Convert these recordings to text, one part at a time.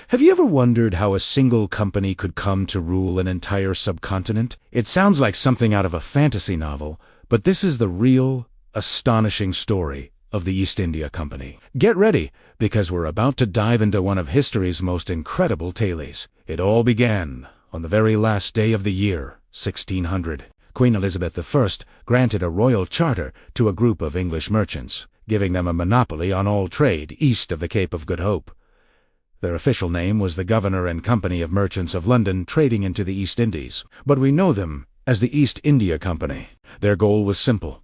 Have you ever wondered how a single company could come to rule an entire subcontinent? It sounds like something out of a fantasy novel, but this is the real, astonishing story of the East India Company. Get ready, because we're about to dive into one of history's most incredible tales. It all began on the very last day of the year, 1600. Queen Elizabeth I granted a royal charter to a group of English merchants, giving them a monopoly on all trade east of the Cape of Good Hope. Their official name was the Governor and Company of Merchants of London trading into the East Indies, but we know them as the East India Company. Their goal was simple: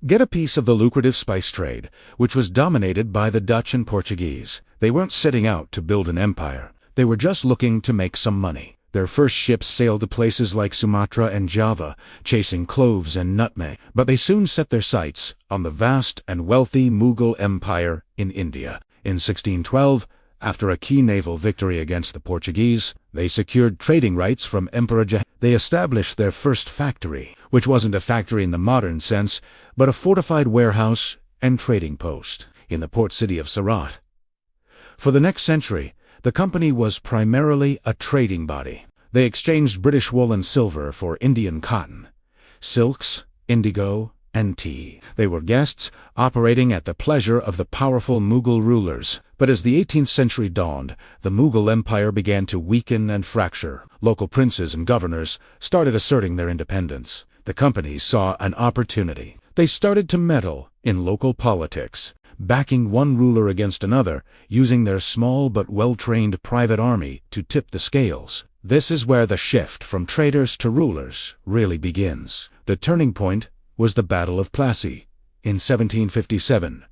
get a piece of the lucrative spice trade, which was dominated by the Dutch and Portuguese. They weren't setting out to build an empire. They were just looking to make some money. Their first ships sailed to places like Sumatra and Java, chasing cloves and nutmeg, but they soon set their sights on the vast and wealthy Mughal Empire in India. In 1612, after a key naval victory against the Portuguese, they secured trading rights from Emperor Jah. They established their first factory, which wasn't a factory in the modern sense, but a fortified warehouse and trading post in the port city of Surat. For the next century, the company was primarily a trading body. They exchanged British wool and silver for Indian cotton, silks, indigo, and tea. They were guests, operating at the pleasure of the powerful Mughal rulers. But as the 18th century dawned, the Mughal Empire began to weaken and fracture. Local princes and governors started asserting their independence. The company saw an opportunity. They started to meddle in local politics, backing one ruler against another, using their small but well-trained private army to tip the scales. This is where the shift from traders to rulers really begins. The turning point was the Battle of Plassey in 1757.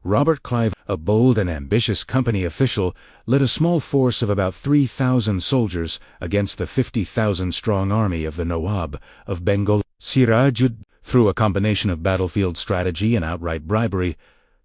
Robert Clive, a bold and ambitious company official, led a small force of about 3,000 soldiers against the 50,000-strong army of the Nawab of Bengal. Through a combination of battlefield strategy and outright bribery,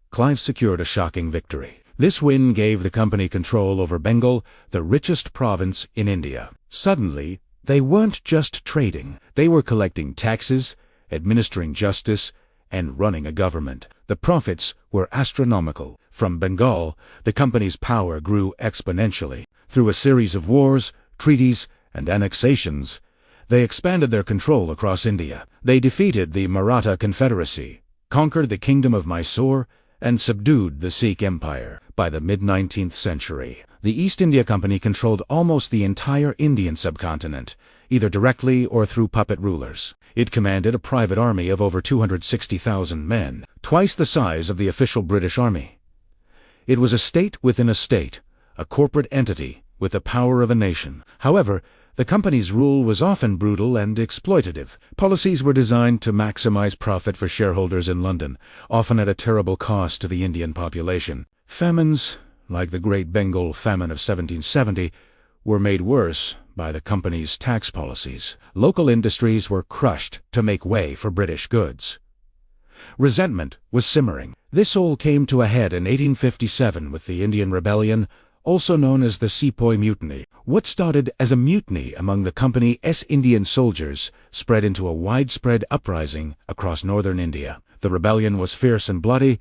Clive secured a shocking victory. This win gave the company control over Bengal, the richest province in India. Suddenly, they weren't just trading. They were collecting taxes, administering justice, and running a government. The profits were astronomical. From Bengal, the company's power grew exponentially. Through a series of wars, treaties, and annexations, they expanded their control across India. They defeated the Maratha Confederacy, conquered the Kingdom of Mysore, and subdued the Sikh Empire. By the mid-19th century, the East India Company controlled almost the entire Indian subcontinent, either directly or through puppet rulers. It commanded a private army of over 260,000 men, twice the size of the official British Army. It was a state within a state, a corporate entity with the power of a nation. However, the company's rule was often brutal and exploitative. Policies were designed to maximize profit for shareholders in London, often at a terrible cost to the Indian population. Famines, like the Great Bengal Famine of 1770, were made worse by the company's tax policies. Local industries were crushed to make way for British goods. Resentment was simmering. This all came to a head in 1857 with the Indian Rebellion, also known as the Sepoy Mutiny. What started as a mutiny among the company's Indian soldiers spread into a widespread uprising across northern India. The rebellion was fierce and bloody,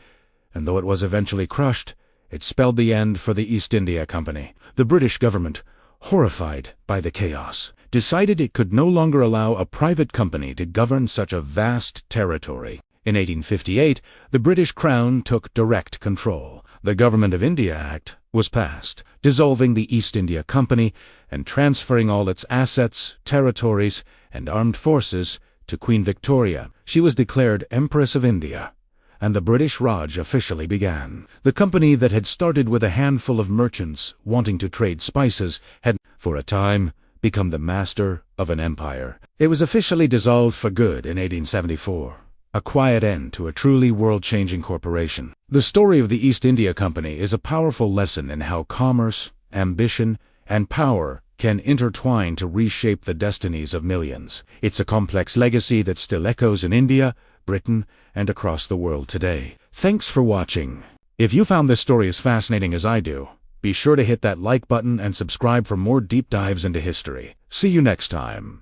and though it was eventually crushed, it spelled the end for the East India Company. The British government, horrified by the chaos, decided it could no longer allow a private company to govern such a vast territory. In 1858, the British Crown took direct control. The Government of India Act was passed, dissolving the East India Company and transferring all its assets, territories, and armed forces to Queen Victoria. She was declared Empress of India, and the British Raj officially began. The company that had started with a handful of merchants wanting to trade spices had, for a time, become the master of an empire. It was officially dissolved for good in 1874. A quiet end to a truly world-changing corporation. The story of the East India Company is a powerful lesson in how commerce, ambition, and power can intertwine to reshape the destinies of millions. It's a complex legacy that still echoes in India, Britain, and across the world today. Thanks for watching. If you found this story as fascinating as I do, be sure to hit that like button and subscribe for more deep dives into history. See you next time.